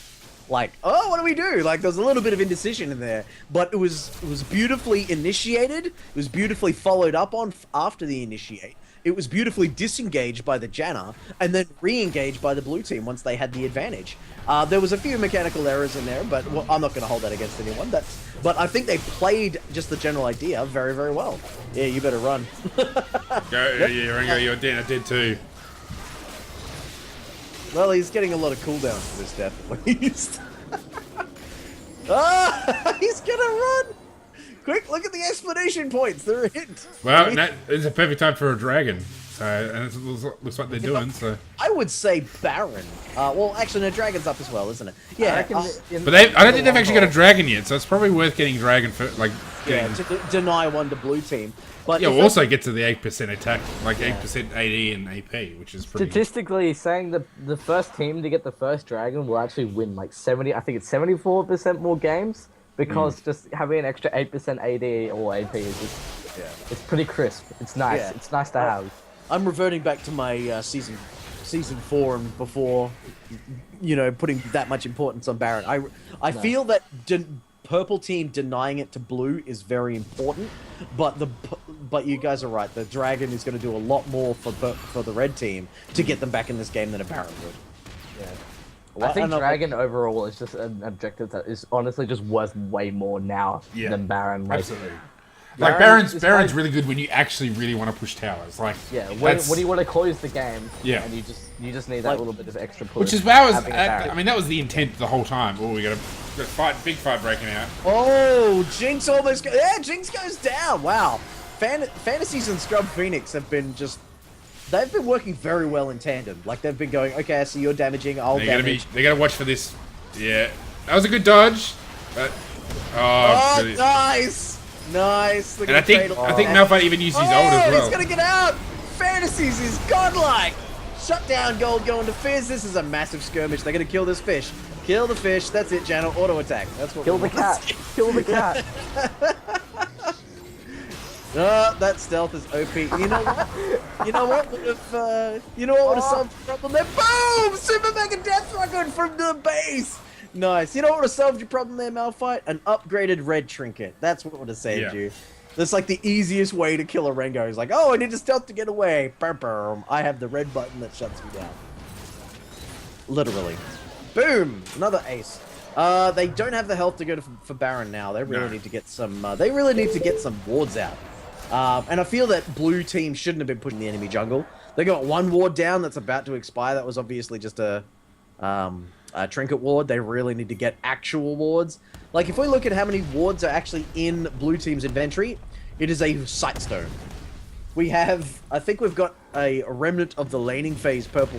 like, oh, what do we do? Like, there was a little bit of indecision in there, but it was beautifully initiated. It was beautifully followed up on after the initiate. It was beautifully disengaged by the Janna, and then re-engaged by the blue team once they had the advantage. There was a few mechanical errors in there, but I'm not going to hold that against anyone. But I think they played just the general idea very, very well. Yeah, you better run. Go, yeah, Rango, you're dead. I did too. Well, he's getting a lot of cooldowns for this death, at least. He's gonna run! Quick, look at the explanation points. They're a hint. Well, it's a perfect time for a dragon. So, and it looks like they're doing. So, I would say Baron. Well, actually, no, Dragon's up as well, isn't it? Yeah. I reckon but I don't think they've actually got a dragon yet. So it's probably worth getting dragon for like. Yeah, to deny one to blue team. But Yeah, if we'll also get to the 8% attack, like 8% AD and AP, which is pretty. statistically saying the first team to get the first dragon will actually win like 70. I think it's 74% more games because just having an extra 8% AD or AP is just it's pretty crisp. It's nice. Yeah. It's nice to have. I'm reverting back to my season 4 and before, putting that much importance on Baron. I feel that purple team denying it to blue is very important, but you guys are right. The dragon is going to do a lot more for the red team to get them back in this game than a Baron would. Yeah. Well, I think know- Dragon overall is just an objective that is honestly just worth way more now than Baron. Like, Absolutely. Like Baron's Baron's really good when you actually really want to push towers. Like when you want to close the game, Yeah. and you just need that little bit of extra push. which is why having a Baron. I mean, that was the intent the whole time. Oh, we got a big fight breaking out. Oh, Jinx almost Jinx goes down. Wow. Fantasies and Scrub Phoenix have been just... They've been working very well in tandem. Like, they've been going, okay, I see you're damaging, I'll damage. They gotta watch for this. Yeah. That was a good dodge. But, oh, nice! Nice. And I think Malphite even used his ult as well. He's gonna get out! Fantasies is godlike! Shut down gold going to Fizz. This is a massive skirmish. They're gonna kill this fish. Kill the fish. That's it, Channel. Auto attack. That's what. Kill the cat. Kill the cat. That stealth is OP. You know what? You know what would have? You know what would have solved the problem there? Boom! Super Mega Death Record from the base. Nice. You know what would have solved your problem there, Malphite? An upgraded red trinket. That's what would have saved you. That's like the easiest way to kill a Rengo. He's like, oh, I need to stealth to get away. Boom. I have the red button that shuts me down. Literally. Boom! Another ace. They don't have the health to go for Baron now. They really need to get some. They really need to get some wards out. And I feel that blue team shouldn't have been putting the enemy jungle. They got one ward down that's about to expire. That was obviously just a trinket ward. They really need to get actual wards. Like, if we look at how many wards are actually in blue team's inventory, it is a sightstone. We have, I think we've got a remnant of the laning phase purple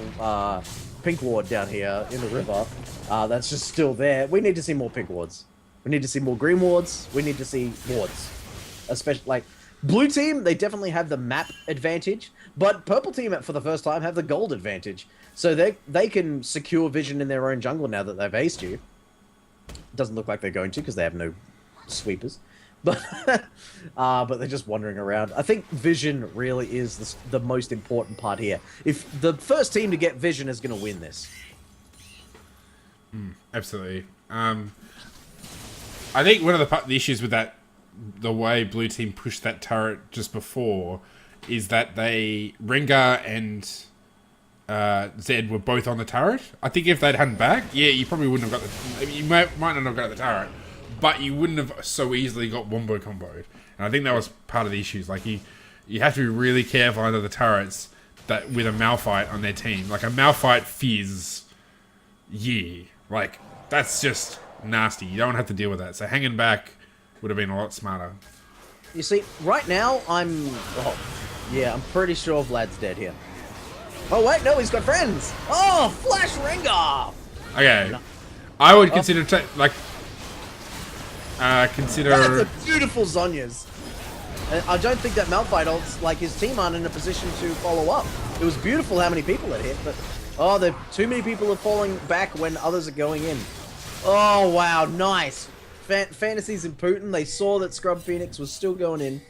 pink ward down here in the river. That's just still there. We need to see more pink wards. We need to see more green wards. We need to see wards. Especially, like, blue team, they definitely have the map advantage, but purple team, for the first time, have the gold advantage. So they can secure vision in their own jungle now that they've aced you. Doesn't look like they're going to because they have no sweepers. But they're just wandering around. I think vision really is the most important part here. If the first team to get vision is going to win this. Absolutely. I think one of the issues with that, the way blue team pushed that turret just before, is that Rengar and Zed were both on the turret. I think if they'd hadn't back, yeah, you probably wouldn't have got the... You might not have got the turret, but you wouldn't have so easily got wombo comboed. And I think that was part of the issues. Like, you have to be really careful under the turrets that with a Malphite on their team. Like, a Malphite Fizz, yeah. Like, that's just nasty. You don't have to deal with that. So hanging back would have been a lot smarter. You see, right now, I'm pretty sure Vlad's dead here. Oh, wait, no, he's got friends. Oh, Flash Rengar. Okay. I would consider, consider... That's a beautiful Zhonya's. I don't think that Malphite ults, like, his team aren't in a position to follow up. It was beautiful how many people it hit, but... Oh, too many people are falling back when others are going in. Oh, wow, nice. Fantasies and Putin, they saw that Scrub Phoenix was still going in,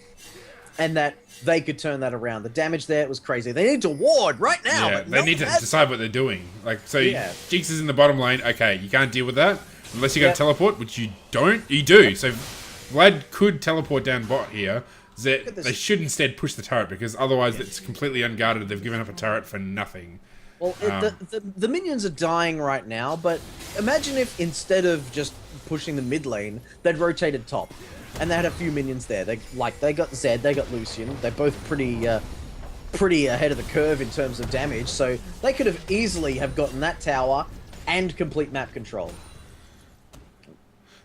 and that they could turn that around. The damage there was crazy. They need to ward right now. Yeah, they need to decide what they're doing. Like, so Jinx is in the bottom lane. Okay, you can't deal with that unless you got to teleport, which you don't. You do. So Vlad could teleport down bot here. They should instead push the turret because otherwise it's completely unguarded. They've given up a turret for nothing. Well, the minions are dying right now, but imagine if instead of just pushing the mid lane, they'd rotated top, and they had a few minions there. They got Zed, they got Lucian. They're both pretty ahead of the curve in terms of damage, so they could have easily have gotten that tower and complete map control.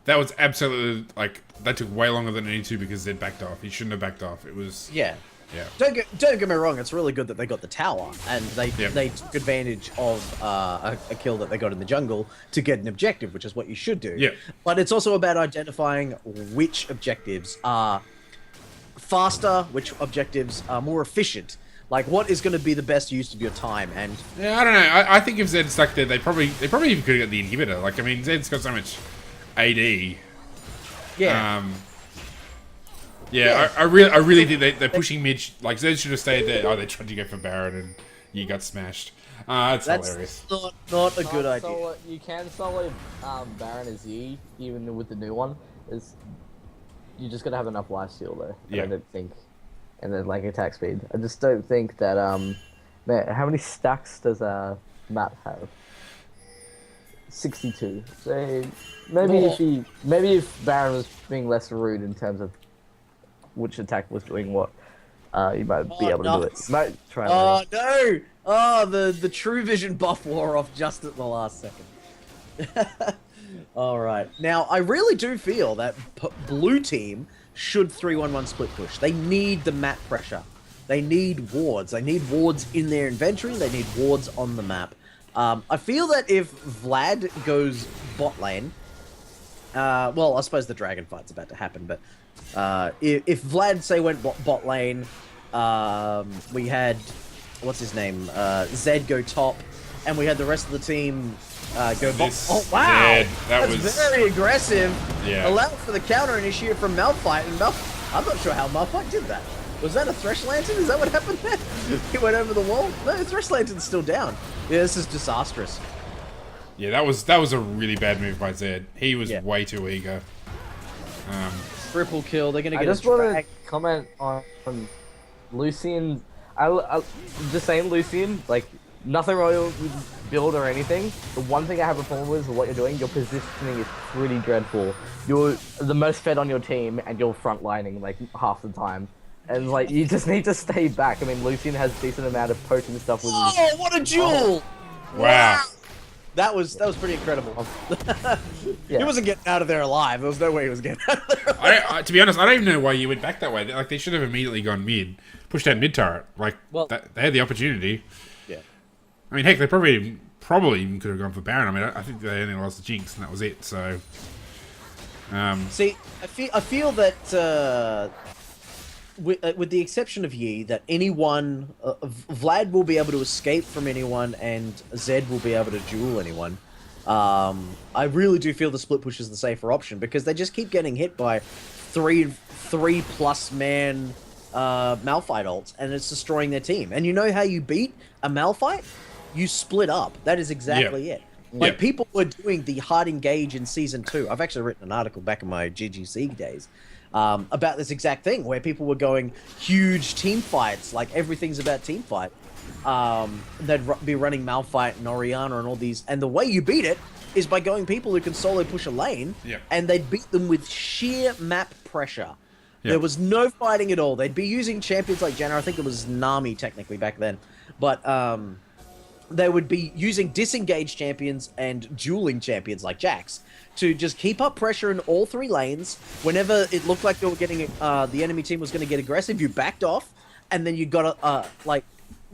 That was absolutely, like, that took way longer than it needed to because Zed backed off. He shouldn't have backed off. It was... Yeah. Don't get me wrong, it's really good that they got the tower, and they took advantage of a kill that they got in the jungle to get an objective, which is what you should do. Yeah. But it's also about identifying which objectives are faster, which objectives are more efficient. Like, what is going to be the best use of your time, and... Yeah, I don't know. I think if Zed stuck there, they probably even could have got the inhibitor. Like, I mean, Zed's got so much AD. Yeah. I really think they're pushing mid. Like, Zed should have stayed there. Oh, they tried to go for Baron and you got smashed. That's hilarious. Not a good idea. You can solo Baron as E, even with the new one. You just gotta have enough lifesteal though. I don't think. And then, like, attack speed. I just don't think that, man, how many stacks does Matt have? 62. So, maybe if Baron was being less rude in terms of which attack was doing what, you might be able to do it. You might try. Oh no! Oh, the True Vision buff wore off just at the last second. All right, now I really do feel that blue team should 3-1-1 split push. They need the map pressure. They need wards. They need wards in their inventory. They need wards on the map. I feel that if Vlad goes bot lane, well, I suppose the dragon fight's about to happen, but if Vlad, say, went bot lane, we had, what's his name, Zed go top, and we had the rest of the team go bot. Oh, wow! Zed, That's was very aggressive. Yeah. Allowed for the counter initiate from Malphite, and I'm not sure how Malphite did that. Was that a Thresh Lantern? Is that what happened there? He went over the wall? No, the Thresh Lantern's still down. Yeah, this is disastrous. Yeah, that was a really bad move by Zed. He was way too eager. Triple kill. They're gonna get. I just want to comment on Lucian. I just saying, Lucian, like, nothing wrong with build or anything. The one thing I have a problem with is what you're doing. Your positioning is pretty dreadful. You're the most fed on your team, and you're frontlining like half the time. And like, you just need to stay back. I mean, Lucian has a decent amount of poking stuff with his... Oh, what a duel! Wow. That was pretty incredible. Yeah. He wasn't getting out of there alive. There was no way he was getting out of there alive. To be honest, I don't even know why you went back that way. Like, they should have immediately gone mid, pushed out mid turret. Like, Well- they had the opportunity. Yeah. I mean, heck, they probably even could have gone for Baron. I mean, I think they only lost the Jinx, and that was it. So, See, I feel that with the exception of Yi, that anyone, Vlad will be able to escape from anyone, and Zed will be able to duel anyone. I really do feel the split push is the safer option because they just keep getting hit by three plus man Malphite ults, and it's destroying their team. And you know how you beat a Malphite? You split up. That is exactly it. Like, people were doing the hard engage in Season 2. I've actually written an article back in my GGC days about this exact thing, where people were going huge team fights, like everything's about team fight. They'd be running Malphite and Orianna and all these, and the way you beat it is by going people who can solo push a lane, and they'd beat them with sheer map pressure. There was no fighting at all. They'd be using champions like Janna. I think it was Nami technically back then, but they would be using disengaged champions and dueling champions like Jax to just keep up pressure in all three lanes. Whenever it looked like they were getting the enemy team was going to get aggressive, you backed off, and then you got to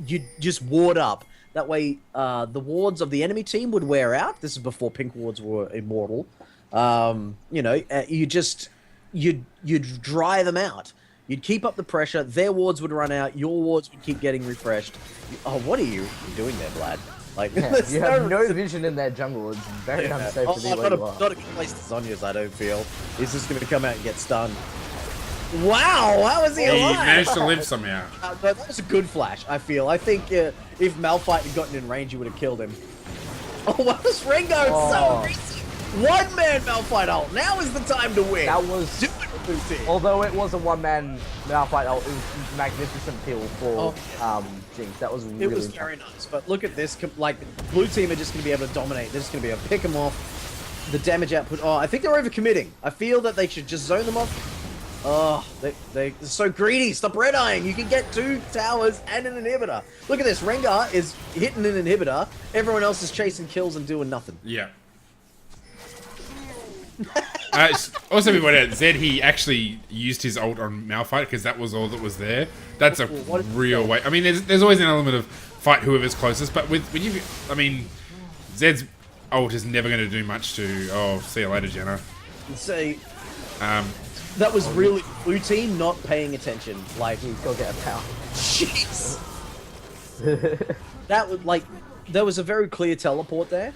you just ward up. That way, the wards of the enemy team would wear out. This is before pink wards were immortal. You know, you'd dry them out. You'd keep up the pressure. Their wards would run out. Your wards would keep getting refreshed. Oh, what are you doing there, Vlad? Like, you have no vision in that jungle. It's very unsafe to be where you are. Not a good place to Sonya's, I don't feel. He's just going to come out and get stunned. Wow, how was he alive? He managed to live somehow. That was a good flash, I feel. I think if Malphite had gotten in range, he would have killed him. Oh, what was Ringo? It's so easy. One-man Malphite ult. Now is the time to win. That was... Do it, Lucy. Although it was a one-man Malphite ult, it was a magnificent kill for Jinx. That was really It was very nice, but look at this. Like, blue team are just going to be able to dominate. They're just going to be able to pick them off. The damage output... Oh, I think they're overcommitting. I feel that they should just zone them off. Oh, they're so greedy. Stop red-eyeing. You can get 2 towers and an inhibitor. Look at this. Rengar is hitting an inhibitor. Everyone else is chasing kills and doing nothing. Yeah. Also, we pointed out, Zed, he actually used his ult on Malphite because that was all that was there. That's a real way. I mean, there's always an element of fight whoever's closest, but when you, I mean, Zed's ult is never going to do much to. Oh, see you later, Jenna. See, that was really blue team not paying attention. Like, He's got to get a power. jeez. That was like, there was a very clear teleport there.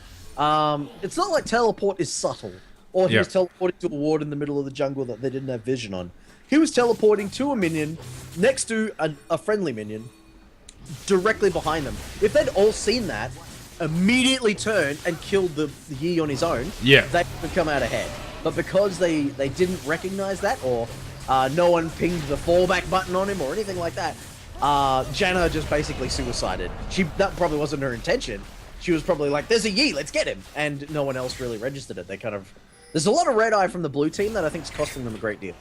It's not like teleport is subtle. Or he was teleporting to a ward in the middle of the jungle that they didn't have vision on. He was teleporting to a minion next to a friendly minion directly behind them. If they'd all seen that, immediately turned and killed the Yi on his own, they would come out ahead. But because they didn't recognize that, or no one pinged the fallback button on him or anything like that, Janna just basically suicided. That probably wasn't her intention. She was probably like, there's a Yi, let's get him. And no one else really registered it. They kind of... There's a lot of red eye from the blue team that I think is costing them a great deal.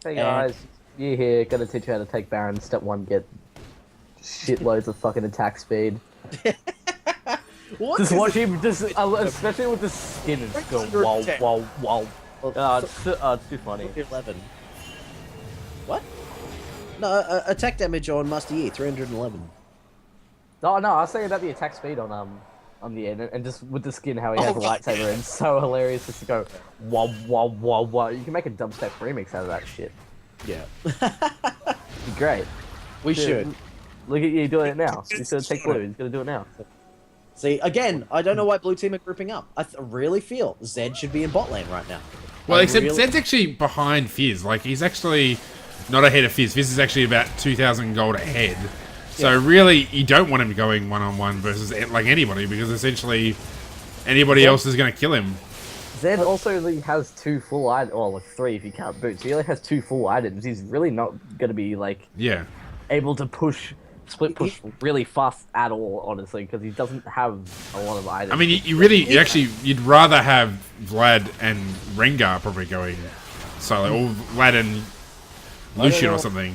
Hey guys, you here, gonna teach you how to take Baron. Step 1, get shitloads of fucking attack speed. What Just is watch it? him, especially with the skin, and just go wow, wow, wow. It's too funny. 11. What? No, attack damage on Master Yi, 311. No, I was saying about the attack speed on the end, and just with the skin, how he has a lightsaber, and it's so hilarious just to go wow, wow, wow, wow. You can make a dubstep remix out of that shit. Yeah. It'd be great. We should. Look at you doing it now. He's gonna take blue. He's gonna do it now. See, again, I don't know why blue team are grouping up. I really feel Zed should be in bot lane right now. Well, except Zed's actually behind Fizz. Like, he's actually not ahead of Fizz. Fizz is actually about 2,000 gold ahead. So really, you don't want him going one-on-one versus like anybody, because essentially anybody else is going to kill him. Zed also only has 2 full items, or like 3 if you count boots. He only has 2 full items. He's really not going to be like able to split push really fast at all, honestly, because he doesn't have a lot of items. I mean, you'd rather have Vlad and Rengar probably going solo, or Vlad and Lucian or something.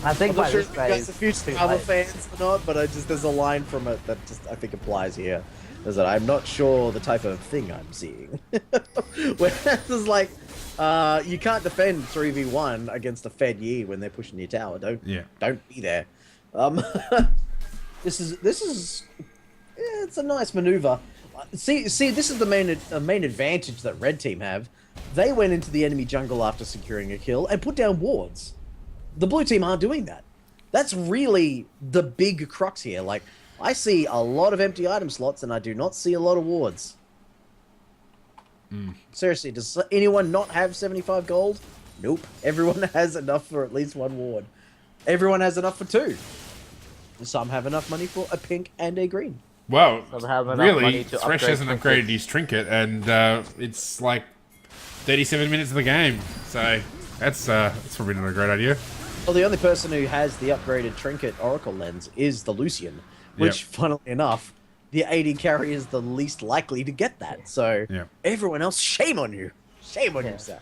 I think I'm not sure if you guys are future other fans or not, but there's a line from it that just I think applies here. Is that I'm not sure the type of thing I'm seeing. Where it's like, you can't defend 3v1 against a Fed Yi when they're pushing your tower. Don't be there. This is it's a nice maneuver. See, this is the main advantage that Red Team have. They went into the enemy jungle after securing a kill and put down wards. The blue team aren't doing that. That's really the big crux here. Like, I see a lot of empty item slots and I do not see a lot of wards. Seriously, does anyone not have 75 gold? Nope. Everyone has enough for at least 1 ward. Everyone has enough for 2. Some have enough money for a pink and a green. Well, really, really, Thresh hasn't upgraded his trinket, and it's like 37 minutes of the game. So that's probably not a great idea. Well, the only person who has the upgraded trinket Oracle lens is the Lucian, which, funnily enough, the AD carry is the least likely to get that. So everyone else, shame on you. Shame on yourself.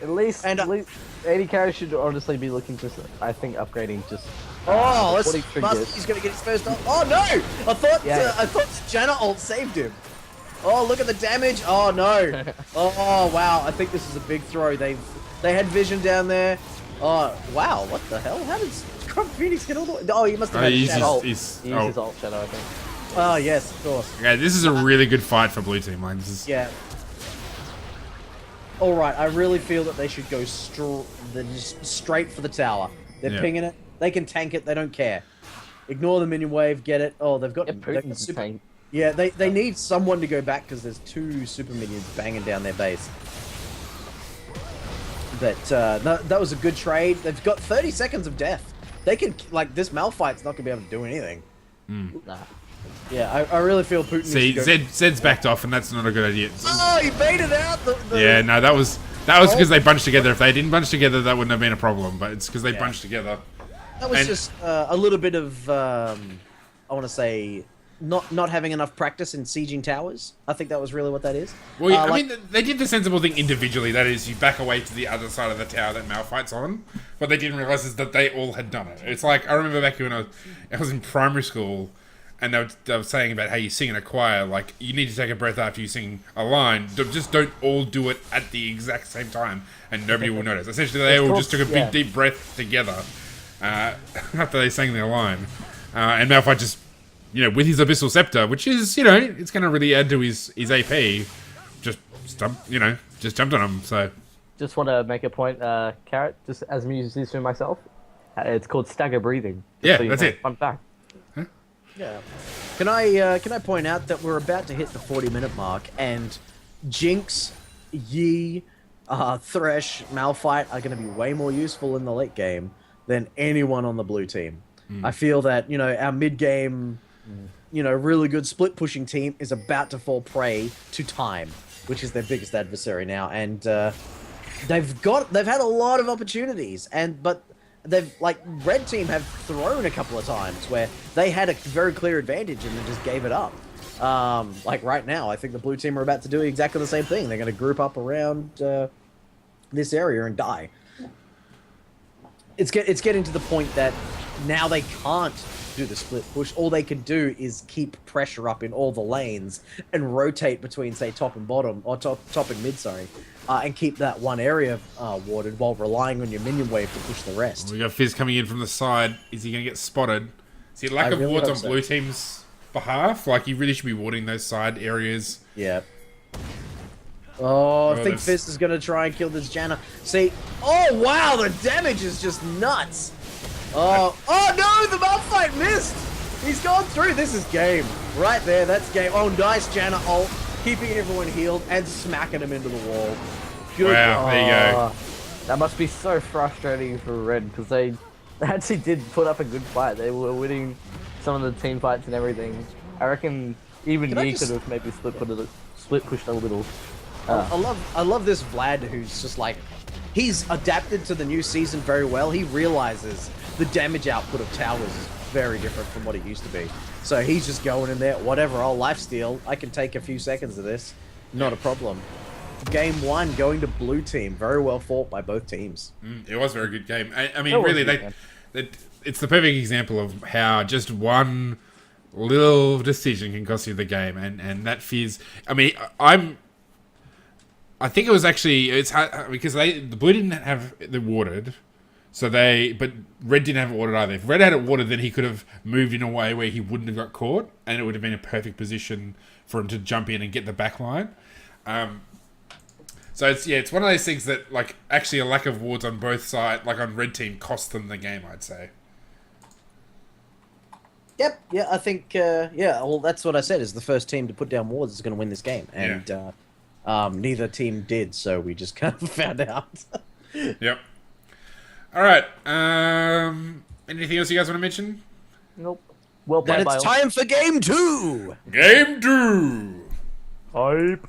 At least AD carry should honestly be looking to, I think, upgrading just. He's gonna get his first ult. Oh no! I thought Janna ult saved him. Oh, look at the damage. Oh no. Oh wow. I think this is a big throw. They had vision down there. Oh wow. What the hell? How did Crump Phoenix get all the way? Oh, he must have had Shadow. He used his ult Shadow, I think. Oh yes, of course. Yeah, this is a really good fight for blue team. Like, this is... Yeah. All right. I really feel that they should go straight for the tower. They're pinging it. They can tank it. They don't care. Ignore the minion wave. Get it. Oh, they've got Putin's tank. Yeah, they need someone to go back because there's 2 super minions banging down their base. But that was a good trade. They've got 30 seconds of death. They can, like, this Malphite's not gonna be able to do anything. Nah. Yeah, I really feel Putin. See, Zed's backed off, and that's not a good idea. Oh, he baited out the... Yeah, no, that was because they bunched together. If they didn't bunch together, that wouldn't have been a problem. But it's because they bunched together. That was just a little bit of, I want to say, not having enough practice in sieging towers. I think that was really what that is. Well, I mean, they did the sensible thing individually. That is, you back away to the other side of the tower that Malphite's on. What they didn't realize is that they all had done it. It's like, I remember back when I was in primary school, and they were saying about how you sing in a choir, like, you need to take a breath after you sing a line. Just don't all do it at the exact same time, and nobody will notice. Essentially, they all just took a big, deep breath together after they sang their line. And Malphite just, with his Abyssal Scepter, which is, it's going to really add to his AP, just jumped on him, so... Just want to make a point, Carrot, just as a musician myself, it's called stagger breathing. That's it. Fun fact. Yeah. Can I point out that we're about to hit the 40-minute mark, and Jinx, Yi, Thresh, Malphite are going to be way more useful in the late game than anyone on the blue team. I feel that, our mid-game, really good split-pushing team is about to fall prey to time, which is their biggest adversary now, and they've had a lot of opportunities, but Red Team have thrown a couple of times where they had a very clear advantage and then just gave it up. Like right now, I think the blue team are about to do exactly the same thing. They're going to group up around this area and die. It's getting to the point that now they can't do the split push. All they can do is keep pressure up in all the lanes and rotate between, say, top and bottom, or top and mid, sorry, and keep that one area warded while relying on your minion wave to push the rest. We got Fizz coming in from the side. Is he going to get spotted? See, lack of wards on blue team's behalf. Like, you really should be warding those side areas. Yeah. Oh, I think Fist is going to try and kill this Janna. See, oh wow, the damage is just nuts. Oh no, the Malphite missed. He's gone through. This is game. Right there, that's game. Oh, nice Janna ult, keeping everyone healed and smacking him into the wall. Good. Wow, there you go. That must be so frustrating for Red, because they actually did put up a good fight. They were winning some of the team fights and everything. I reckon even Yi could have maybe split pushed a little. I love this Vlad who's just like, he's adapted to the new season very well. He realizes the damage output of towers is very different from what it used to be. So he's just going in there, whatever, I'll lifesteal. I can take a few seconds of this. Not a problem. Game 1 going to blue team. Very well fought by both teams. It was a very good game. I mean, really, it's the perfect example of how just one little decision can cost you the game. And that Fizz... I mean, I think it was actually... It's hard, because the blue didn't have the warded, but Red didn't have it warded either. If Red had it warded, then he could have moved in a way where he wouldn't have got caught, and it would have been a perfect position for him to jump in and get the back line. So it's one of those things that, like, actually a lack of wards on both sides, like on Red team, cost them the game, I'd say. Yep, yeah, I think, well, that's what I said, is the first team to put down wards is going to win this game. And neither team did, so we just kind of found out. Yep. All right. Anything else you guys want to mention? Nope. Well played. Then it's time for game 2! Game 2! Hype.